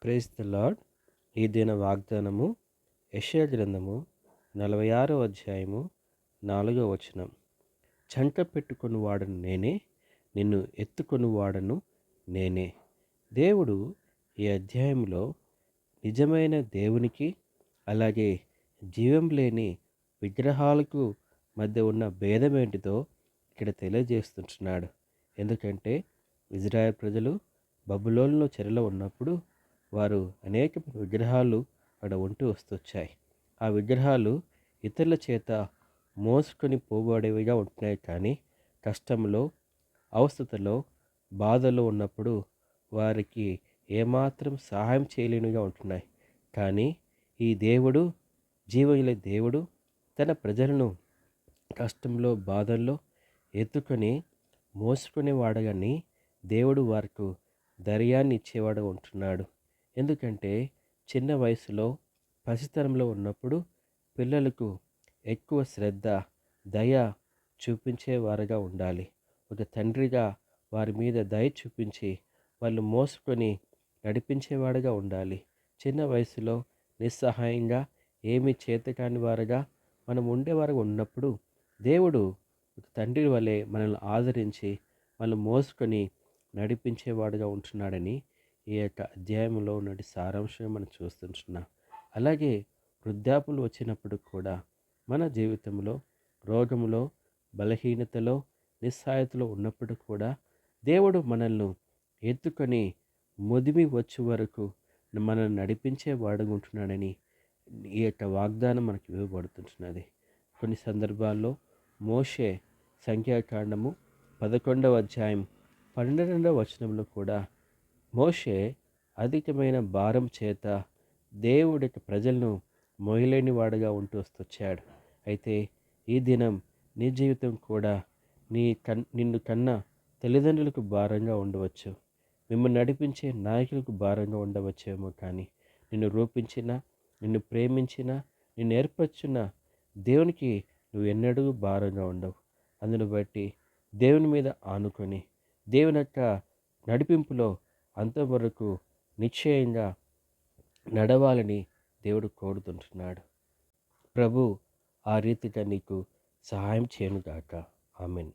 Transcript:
Praise the lord. ఈ దిన వాగ్దానము యెషయా గ్రంథము 46వ అధ్యాయము 4వ వచనం. చంక పెట్టుకొని వాడను నేనే, నిన్ను ఎత్తుకొని వాడను నేనే. దేవుడు ఈ అధ్యాయంలో నిజమైన దేవునికి అలాగే జీవం లేని విగ్రహాలకు మధ్య ఉన్న భేదం ఏంటిదో ఇక్కడ తెలియజేస్తుంటున్నాడు. ఎందుకంటే ఇజ్రాయెల్ ప్రజలు బబులోనులో చెరలో ఉన్నప్పుడు వారు అనేక విగ్రహాలు అక్కడ ఉంటూ వస్తొచ్చాయి. ఆ విగ్రహాలు ఇతరుల చేత మోసుకొని పోబడేవిగా ఉంటున్నాయి. కానీ కష్టంలో, అవస్థతలో, బాధలో ఉన్నప్పుడు వారికి ఏమాత్రం సహాయం చేయలేనివిగా ఉంటున్నాయి. కానీ ఈ దేవుడు, జీవముల దేవుడు తన ప్రజలను కష్టంలో, బాధల్లో ఎత్తుకొని మోసుకునే వాడగాని దేవుడు వారికి ధైర్యాన్ని ఇచ్చేవాడు ఉంటున్నాడు. ఎందుకంటే చిన్న వయసులో పసితనంలో ఉన్నప్పుడు పిల్లలకు ఎక్కువ శ్రద్ధ, దయ చూపించేవారుగా ఉండాలి. ఒక తండ్రిగా వారి మీద దయ చూపించి వాళ్ళు మోసుకొని నడిపించేవాడుగా ఉండాలి. చిన్న వయసులో నిస్సహాయంగా ఏమీ చేతకాని వారుగా మనం ఉండేవారుగా ఉన్నప్పుడు దేవుడు ఒక తండ్రి వలె మనల్ని ఆదరించి మనం మోసుకొని నడిపించేవాడుగా ఉంటున్నాడని ఈ యొక్క అధ్యాయంలో ఉన్నటి సారాంశం మనం చూస్తుంటున్నాం. అలాగే వృద్ధాప్యులు వచ్చినప్పుడు కూడా మన జీవితంలో రోగములో, బలహీనతలో, నిస్సహాయతలో ఉన్నప్పుడు కూడా దేవుడు మనల్ని ఎత్తుకొని ముదిమి వచ్చే వరకు మనల్ని నడిపించే వాడుగా ఉంటున్నాడని ఈ యొక్క వాగ్దానం మనకు ఇవ్వబడుతుంటున్నది. కొన్ని సందర్భాల్లో మోషే సంఖ్యాకాండము 11వ అధ్యాయం 12వ వచనంలో కూడా మోషే అధికమైన భారం చేత దేవుడి ప్రజలను మోయలేని వాడుగా ఉంటూ వస్తొచ్చాడు. అయితే ఈ దినం నీ జీవితం కూడా నిన్ను కన్నా తల్లిదండ్రులకు భారంగా ఉండవచ్చు. మిమ్మల్ని నడిపించే నాయకులకు భారంగా ఉండవచ్చేమో. కానీ నిన్ను రూపించిన, నిన్ను ప్రేమించిన, నిన్ను ఏర్పరచున్న దేవునికి నువ్వు ఎన్నడూ భారంగా ఉండవు. అందును బట్టి దేవుని మీద ఆనుకొని దేవుని యొక్క నడిపింపులో అంతవరకు నిశ్చయంగా నడవాలని దేవుడు కోరుతుంటున్నాడు. ప్రభు ఆ రీతిగా నీకు సహాయం చేయనుగాక. ఆమెన్.